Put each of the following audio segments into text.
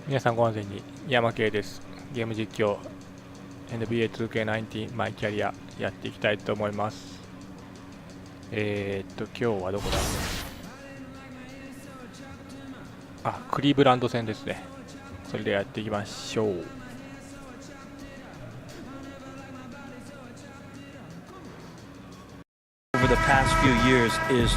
皆さんご安全に。やまけいです。ゲーム実況 NBA2K19 マイキャリアやっていきたいと思います。今日はどこだ。クリーブランド戦ですね。それでやっていきましょう。Over the past few years is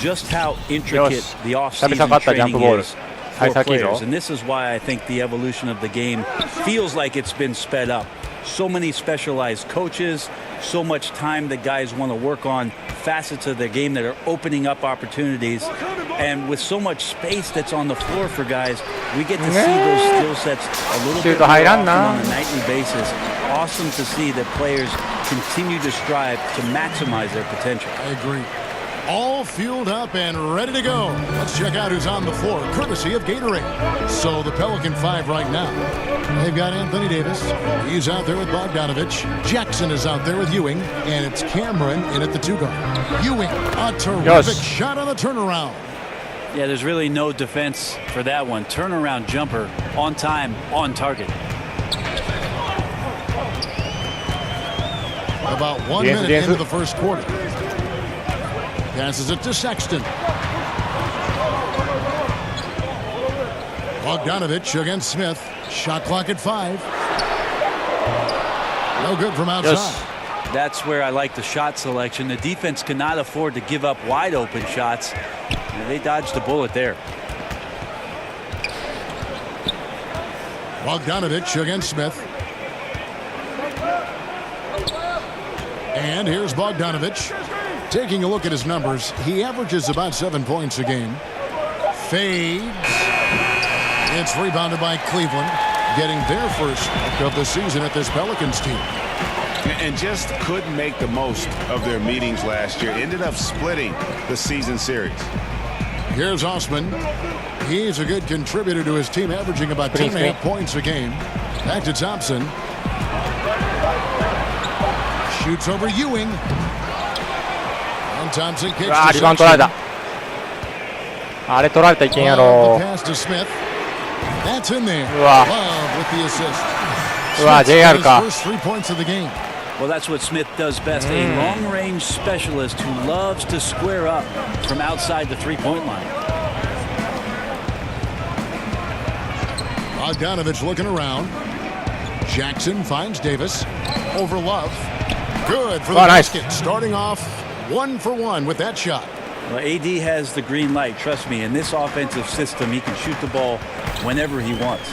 just how intricate the off-season training is for players, and this is why I think the evolution of the game feels like it's been sped up. So many specialized coaches, so much time that guys want to work on facets of their game that are opening up opportunities, and with so much space that's on the floor for guys, we get to see those skill sets a little bit more often on a nightly basis. Awesome to see that players continue to strive to maximize their potential. I agree. All fueled up and ready to go. Let's check out who's on the floor, courtesy of Gatorade. So the Pelican 5 right now. They've got Anthony Davis. He's out there with Bogdanovich. Jackson is out there with Ewing. And it's Cameron in at the 2-guard. Ewing, a terrific shot on the turnaround. Yeah, there's really no defense for that one. Turnaround jumper, on time, on target. About 1 minute into the first quarter. Passes it to Sexton. Bogdanovich against Smith. Shot clock at 5. No good from outside. That's where I like the shot selection. The defense cannot afford to give up wide open shots. And they dodged the bullet there. Bogdanovich against Smith. And here's Bogdanovich. Taking a look at his numbers, he averages about 7 points a game. Fades. It's rebounded by Cleveland, getting their first of the season at this Pelicans team. And just couldn't make the most of their meetings last year. Ended up splitting the season series. Here's Osman. He's a good contributor to his team, averaging about 10.5 points a game. Back to Thompson. Shoots over Ewing. And Thompson kicks to Sexton. Pass to Smith. That's in there. Love with the assist. Smith got his first 3 points of the game. Well, that's what Smith does best. A long-range specialist who loves to square up from outside the three-point line. Bogdanovich looking around. Jackson finds Davis. Over Love. Good for the basket. Starting off 1 for 1 with that shot. Well, AD has the green light. Trust me, in this offensive system, he can shoot the ball whenever he wants.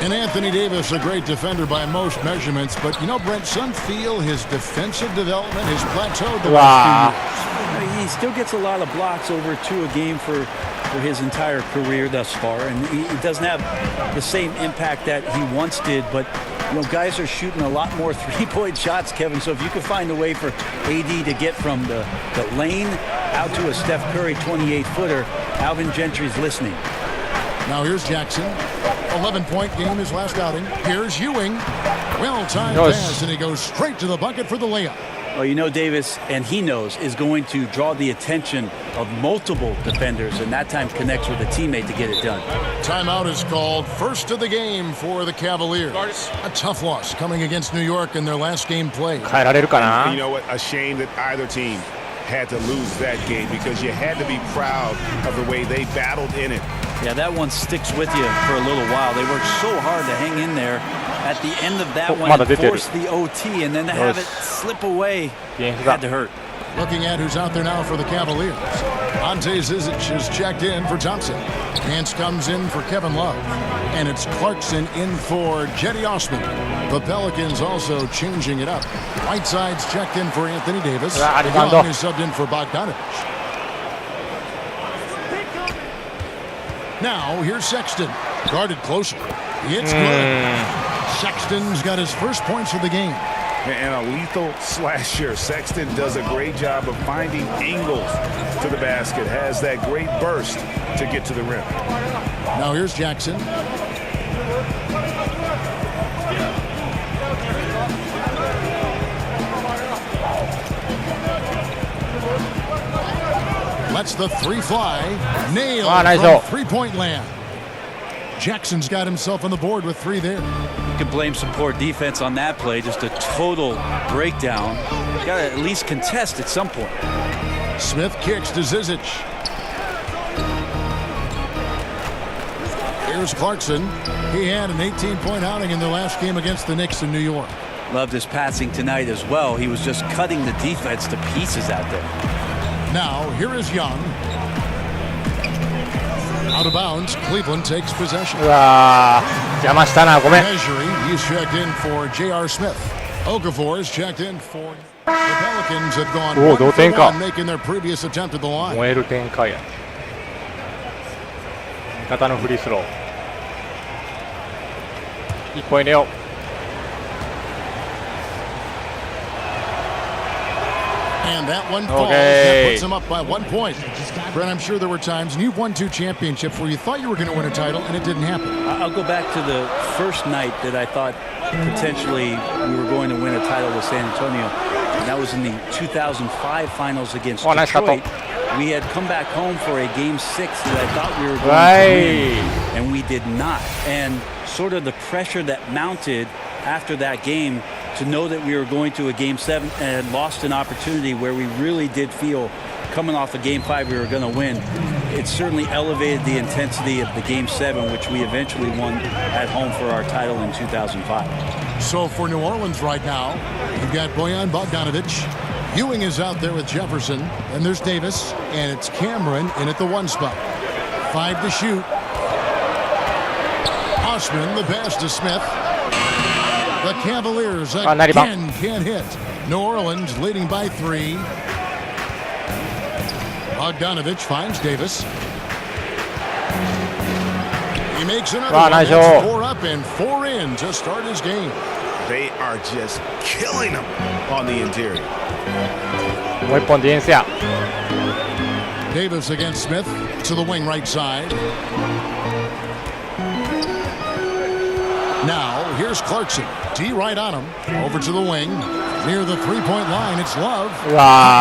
And Anthony Davis, a great defender by most measurements. But, you know, Brent, some feel his defensive development has plateaued the last few years. He still gets a lot of blocks, over 2 a game for his entire career thus far. And he doesn't have the same impact that he once did. But, you know, guys are shooting a lot more three-point shots, Kevin. So if you can find a way for AD to get from the lane out to a Steph Curry 28-footer, Alvin Gentry's listening. Now here's Jackson. 11-point game his last outing. Here's Ewing. Well-timed pass, and he goes straight to the bucket for the layup. Well, you know, Davis, and he knows, is going to draw the attention of multiple defenders, and that time connects with a teammate to get it done. Timeout is called. First of the game for the Cavaliers. A tough loss coming against New York in their last game played. You know what? A shame that either team had to lose that game, because you had to be proud of the way they battled in it. Yeah, that one sticks with you for a little while. They worked so hard to hang in there. At the end of that one, force the OT, and then to have it slip away had to hurt. Looking at who's out there now for the Cavaliers. Ante Zizic is checked in for Thompson. Hance comes in for Kevin Love. And it's Clarkson in for Jetty Osman. The Pelicans also changing it up. Whiteside's checked in for Anthony Davis. Young is subbed in for Bogdanovich. Now here's Sexton. Guarded closely. It's good. Sexton's got his first points of the game. And a lethal slasher. Sexton does a great job of finding angles to the basket. Has that great burst to get to the rim. Now here's Jackson. Lets the three fly. Nailed from three-point land. Jackson's got himself on the board with 3 there. You can blame some poor defense on that play. Just a total breakdown. You got to at least contest at some point. Smith kicks to Zizic. Here's Clarkson. He had an 18-point outing in the last game against the Knicks in New York. Loved his passing tonight as well. He was just cutting the defense to pieces out there. Now, here is Young. Out of bounds, Cleveland takes possession. うわー、邪魔したな、ごめん。 Measuring, he's checked in for J.R. Smith. Okafor is checked in for the Pelicans have gone おお、 1 同 for 点か。 1 making their previous attempt at the line. 燃える展開や。味方のフリースロー。1本入れよう。And that one falls. That puts him up by 1 point. Brent, I'm sure there were times, and you've won 2 championships where you thought you were going to win a title, and it didn't happen. I'll go back to the first night that I thought potentially we were going to win a title with San Antonio. And that was in the 2005 finals against Detroit. We had come back home for a game 6 that I thought we were going to win, and we did not. And sort of the pressure that mounted after that game to know that we were going to a game 7 and had lost an opportunity where we really did feel coming off of game 5 we were going to win. It certainly elevated the intensity of the game 7, which we eventually won at home for our title in 2005. So for New Orleans right now, you've got Bojan Bogdanovic. Ewing is out there with Jefferson, and there's Davis, and it's Cameron in at the 1 spot. 5 to shoot. Osman, the pass to Smith. The Cavaliers again can't hit. New Orleans leading by 3. Bogdanovic finds Davis. He makes another one. That's 4 up and 4 in to start his game. They are just killing them on the interior. もう1本ディフェンスや。 Davis against Smith to the wing right side. Now, here's Clarkson. D right on him. Over to the wing. Near the 3-point line, it's Love.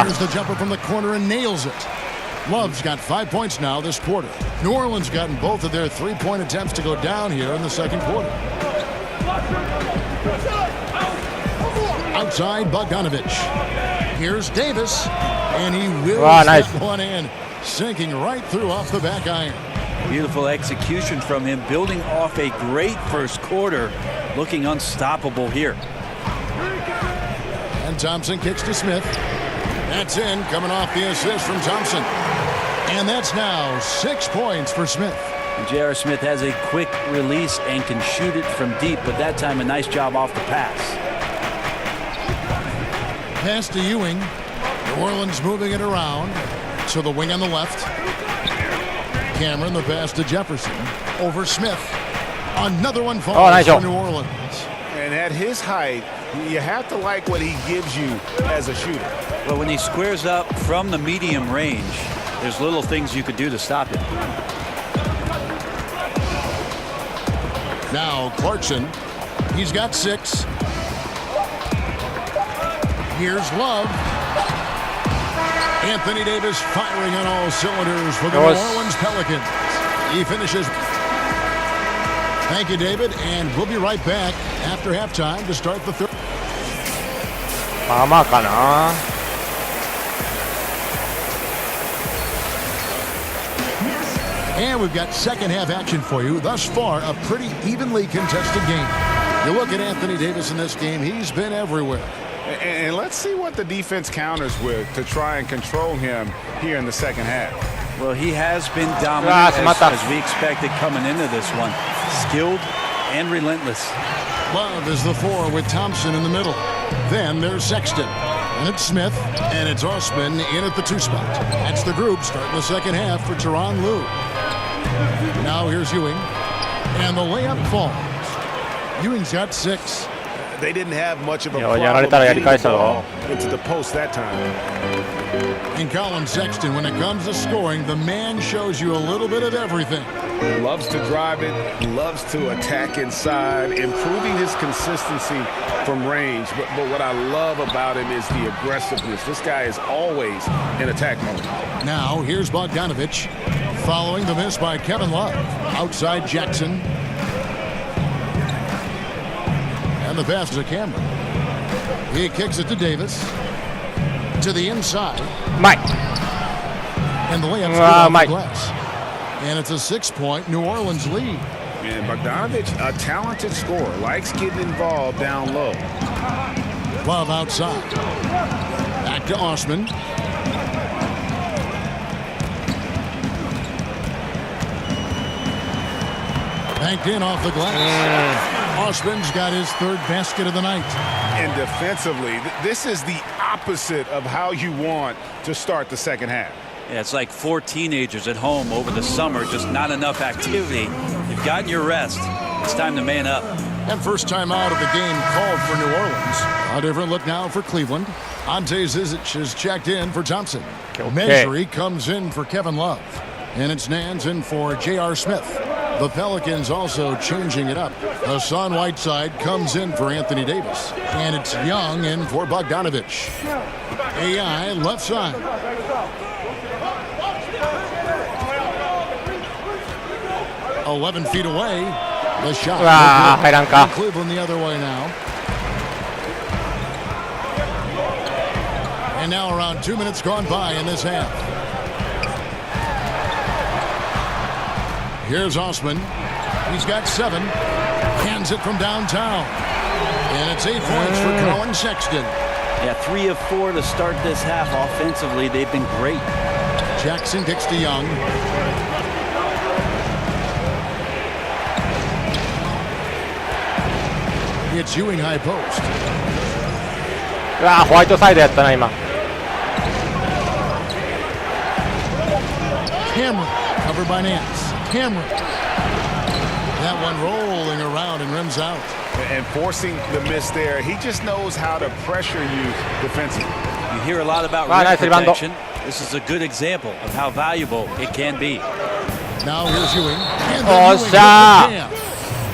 Here's the jumper from the corner and nails it. Love's got 5 points now this quarter. New Orleans gotten both of their 3-point attempts to go down here in the second quarter. Outside, Bogdanovic. Here's Davis. And he will step one in. Sinking right through off the back iron. Beautiful execution from him, building off a great first quarter, looking unstoppable here. And Thompson kicks to Smith. That's in, coming off the assist from Thompson. And that's now 6 points for Smith. J.R. Smith has a quick release and can shoot it from deep, but that time a nice job off the pass. Pass to Ewing. New Orleans moving it around to the wing on the left. Cameron, the pass to Jefferson. Over Smith. Another one falls for New Orleans. And at his height, you have to like what he gives you as a shooter. Well, when he squares up from the medium range, there's little things you could do to stop him. Now Clarkson. He's got 6. Here's Love. Anthony Davis firing on all cylinders for the New Orleans Pelicans. He finishes. Thank you, David, and we'll be right back after halftime to start the third. まあまあかな。And we've got second half action for you. Thus far, a pretty evenly contested game. You look at Anthony Davis in this game, he's been everywhere. And let's see what the defense counters with to try and control him here in the second half. Well, he has been dominant as we expected coming into this one. Skilled and relentless. Love is the 4 with Thompson in the middle. Then there's Sexton. And it's Smith. And it's Osman in at the 2 spot. That's the group starting the second half for Tyronn Lue. Now here's Ewing. And the layup falls. Ewing's got 6. They didn't have much of a problem getting the ball into the post that time. And Colin Sexton, when it comes to scoring, the man shows you a little bit of everything. Loves to drive it, loves to attack inside, improving his consistency from range. But what I love about him is the aggressiveness. This guy is always in attack mode. Now, here's Bogdanovic. Following the miss by Kevin Love. Outside Jackson. And the pass to Cameron. He kicks it to Davis. To the inside. Mike. And the layup's good off the glass. And it's a 6-point New Orleans lead. And Bogdanovich, a talented scorer, likes getting involved down low. Love outside. Back to Osman. Banked in off the glass. Osman's got his third basket of the night. And defensively, this is the opposite of how you want to start the second half. Yeah, it's like 4 teenagers at home over the summer, just not enough activity. You've gotten your rest. It's time to man up. And first time out of the game called for New Orleans. A different look now for Cleveland. Ante Zizic is checked in for Thompson. Measury comes in for Kevin Love. And it's Nance in for J.R. Smith. The Pelicans also changing it up. Hassan Whiteside comes in for Anthony Davis. And it's Young in for Bogdanovich. AI left side. "11 feet away." The shot. And Cleveland the other way now. And now around 2 minutes gone by in this half. Here's Osman. He's got 7. Hands it from downtown. And it's 8 points for Colin Sexton. Yeah, 3 of 4 to start this half. Offensively, they've been great. Jackson kicks to Young. It's Ewing high post. ホワイトサイドやったな今。Cameron covered by Nance. Cameron. That one rolling around and rims out. And forcing the miss there, he just knows how to pressure you defensively. You hear a lot about rim protection. This is a good example of how valuable it can be. Now here's Ewing.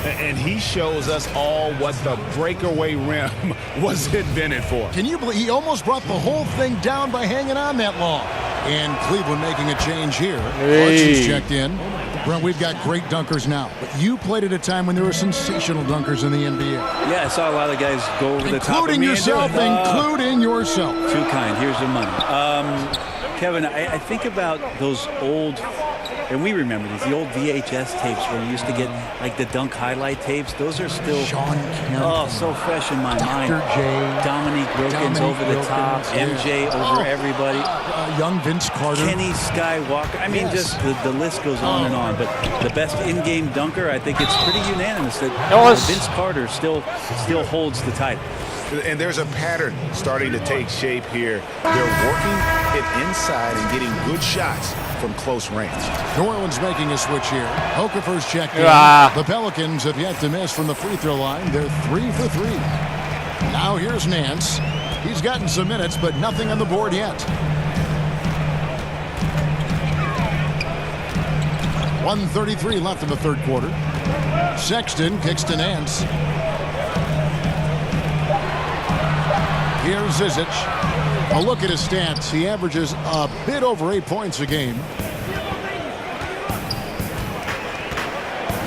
And he shows us all what the breakaway rim was invented for. Can you believe he almost brought the whole thing down by hanging on that long? And Cleveland making a change here. Archie's checked in. Well, we've got great dunkers now. But you played at a time when there were sensational dunkers in the NBA. Yeah, I saw a lot of guys go over the top of me. Including yourself. Too kind. Here's your money. Kevin, I think about those old, and we remember these, the old VHS tapes where you used to get like the dunk highlight tapes. Those are still so fresh in my mind. Dr. J. Dominique Wilkins over the top. MJ over everybody. Young Vince Carter. Kenny Skywalker. I mean, just the list goes on and on. But the best in-game dunker, I think it's pretty unanimous that Vince Carter still holds the title. And there's a pattern starting to take shape here. They're working it inside and getting good shots from close range. New Orleans making a switch here. Okafor's checked in. The Pelicans have yet to miss from the free throw line. They're 3 for 3. Now here's Nance. He's gotten some minutes, but nothing on the board yet. 1:33 left in the third quarter. Sexton kicks to Nance. Here's Zizic. A look at his stats. He averages a bit over 8 points a game.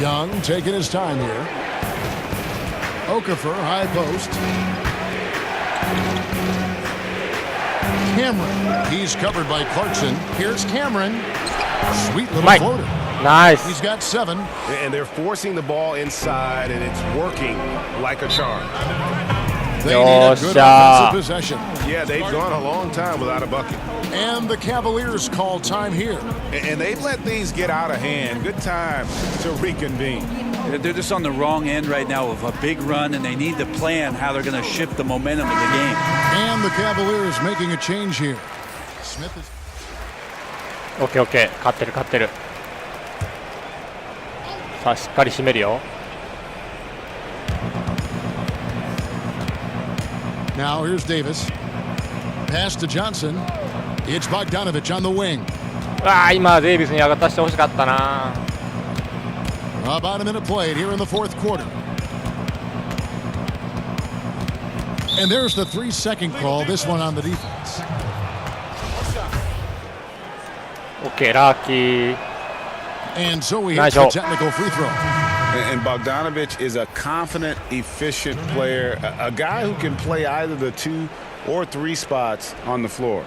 Young taking his time here. Okafor, high post. Cameron. He's covered by Clarkson. Here's Cameron. Sweet little floater. Nice. He's got 7. And they're forcing the ball inside, and it's working like a charm. They need a good offensive possession. Yeah, they've gone a long time without a bucket. And the Cavaliers call time here. And they've let things get out of hand. Good time to reconvene. They're just on the wrong end right now of a big run, and they need to plan how they're going to shift the momentum of the game. And the Cavaliers making a change here. Smith is... OK。勝ってる。さあ、しっかり締めるよ。Now here's Davis. Pass to Johnson. It's Bogdanovich on the wing. 今デイビスに上がったしてほしかったな。About a minute played here in the fourth quarter. And there's the 3-second call. This one on the defense. OK、ラッキー。And so he hits the technical free throw. And Bogdanovich is a confident, efficient player, a guy who can play either the 2 or 3 spots on the floor.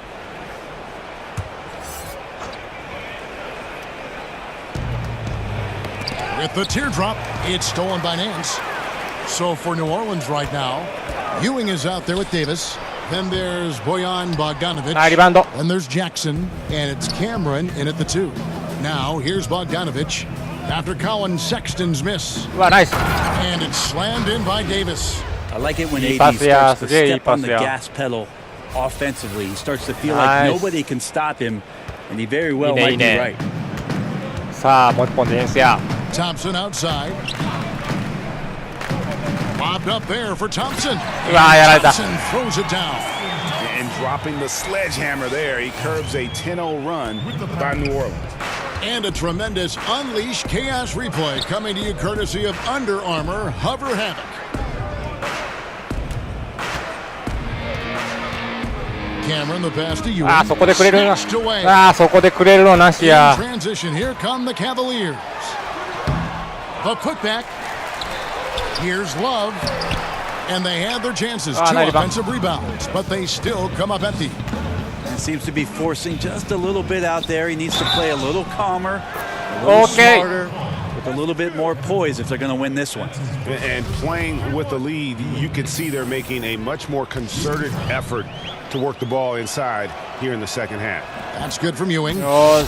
With the teardrop, it's stolen by Nance. So for New Orleans right now, Ewing is out there with Davis. Then there's Bojan Bogdanovic. Then there's Jackson, and it's Cameron in at the 2. Now here's Bogdanovic after Colin Sexton's miss. Nice. And it's slammed in by Davis. I like it when AD starts to step on the gas pedal offensively. He starts to feel like nobody can stop him, and he very well might be right. さあ、もう一本ディフェンスや。Thompson outside. Bobbed up there for Thompson. Thompson throws it down. And dropping the sledgehammer there, he curbs a 10-0 run by New Orleans. And a tremendous Unleash Chaos replay coming to you courtesy of Under Armour Hover Havoc. Cameron the pass to Ewing. そこでくれるな。 Snatched away. そこでくれるのなしや。 In transition, here come the Cavaliers. The putback. Here's Love. And they had their chances. 2 offensive rebounds, but they still come up empty. And seems to be forcing just a little bit out there. He needs to play a little calmer, a little smarter, with a little bit more poise if they're going to win this one. And playing with the lead, you can see they're making a much more concerted effort to work the ball inside here in the second half. That's good from Ewing. Oh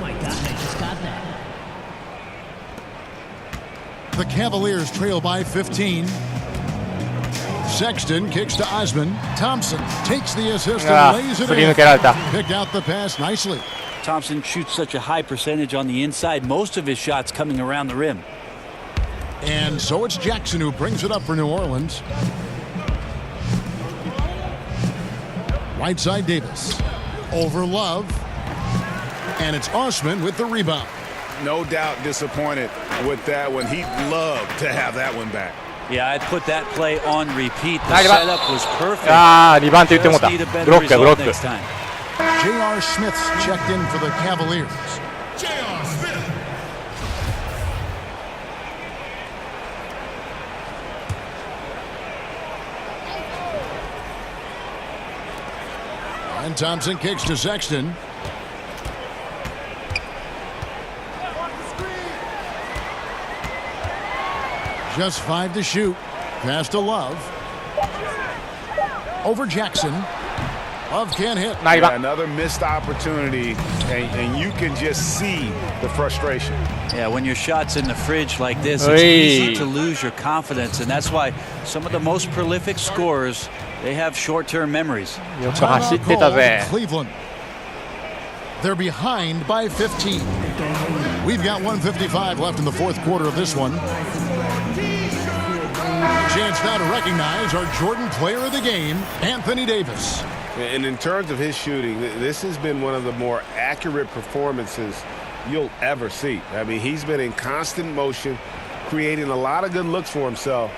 my God, I just got that. The Cavaliers trail by 15. Sexton kicks to Osman. Thompson takes the assist and lays it in. Picked out the pass nicely. Thompson shoots such a high percentage on the inside, most of his shots coming around the rim. And so it's Jackson who brings it up for New Orleans. Right side Davis. Over Love. And it's Osman with the rebound. No doubt disappointed with that one. He'd love to have that one back. Yeah, I'd put that play on repeat. The setup was perfect. 2番って言ってもうた。ブロックやブロック。J.R. Smith's checked in for the Cavaliers. J.R. Smith. And Thompson kicks to Sexton. Just 5 to shoot. Pass to Love. Over Jackson. Love can't hit. Yeah, another missed opportunity, and you can just see the frustration. Yeah, when your shot's in the fridge like this, it's easy to lose your confidence, and that's why some of the most prolific scorers, they have short-term memories. Cleveland. They're behind by 15. We've got 1:55 left in the fourth quarter of this one. Chance now to recognize our Jordan player of the game, Anthony Davis. And in terms of his shooting, this has been one of the more accurate performances you'll ever see. I mean, he's been in constant motion, creating a lot of good looks for himself.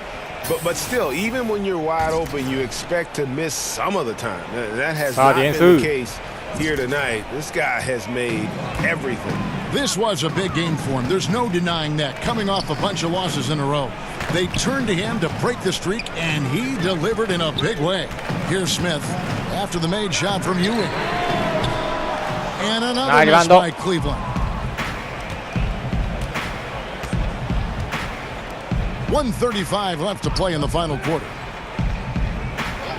But still, even when you're wide open, you expect to miss some of the time. That has not been the case here tonight. This guy has made everything. This was a big game for him. There's no denying that. Coming off a bunch of losses in a row. They turned to him to break the streak, and he delivered in a big way. Here's Smith after the made shot from Ewing. And another miss by Cleveland. 1:35 left to play in the final quarter.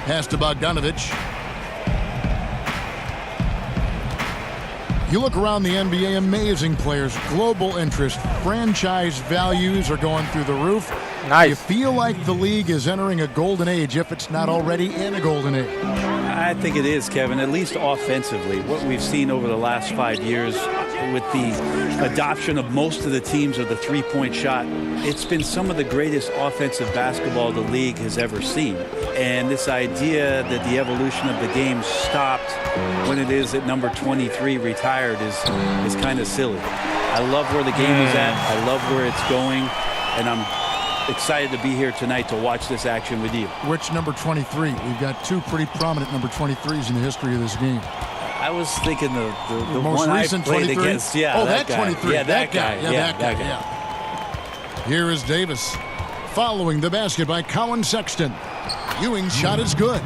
Pass to Bogdanovic. You look around the NBA, amazing players, global interest, franchise values are going through the roof. Nice. You feel like the league is entering a golden age if it's not already in a golden age. I think it is, Kevin, at least offensively. What we've seen over the last 5 years with the adoption of most of the teams of the three-point shot, it's been some of the greatest offensive basketball the league has ever seen. And this idea that the evolution of the game stopped when it is at number 23 retired is kind of silly. I love where the game is at. I love where it's going. And I'm excited to be here tonight to watch this action with you. Which number 23? We've got two pretty prominent number 23s in the history of this game. I was thinking the most one I recent played 23. against. Yeah, oh, that that guy. 23. Yeah, that guy. Yeah, that guy. Yeah. Here is Davis following the basket by Colin Sexton. Ewing's shot is good.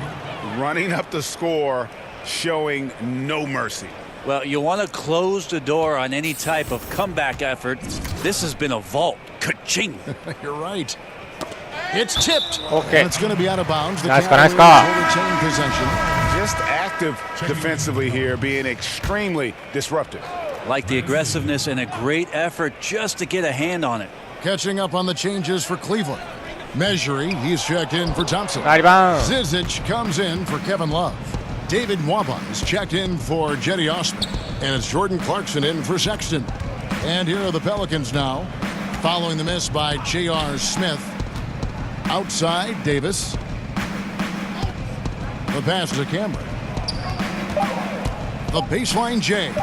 Running up the score, showing no mercy. Well, you want to close the door on any type of comeback effort. This has been a vault. Ka-ching. You're right. It's tipped. Okay. And it's going to be out of bounds. The Nice Cavaliers call. will retain possession. Just active defensively here, being extremely disruptive. Like the aggressiveness and a great effort just to get a hand on it. Catching up on the changes for Cleveland. Measuring, he's checked in for Thompson. リバウンド Zizic comes in for Kevin Love. David Nwaba is checked in for Jetty Osman. And it's Jordan Clarkson in for Sexton. And here are the Pelicans now, following the miss by J.R. Smith. Outside, Davis. The pass to Cameron. The baseline J.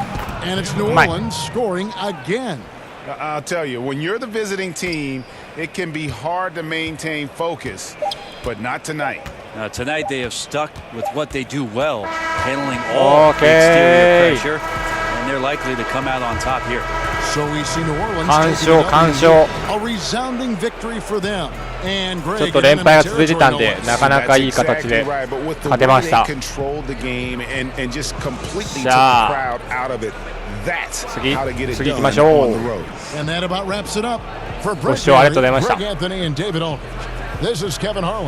And it's New Orleans scoring again. I'll tell you, when you're the visiting team, it can be hard to maintain focus, but not tonight. Now, tonight they have stuck with what they do well, handling all Okay. exterior pressure, and they're likely to come out on top here. So we see New Orleans 完 taking 勝 it 完 up. 勝 A resounding victory for them. And ちょっ Greg と in 連 enemy 敗が続いてたん territory で no less. なかなかいい形で That's exactly right, but with the 勝てま way し they た controlled the game and just completely took the じゃあ crowd out of it. That's 次 how to get it 次行き done ましょ on う the road. And that about wraps it up for ご Brett 視聴ありがとうございま Barry, した Greg Anthony, and David Aldridge. This is Kevin Harlan.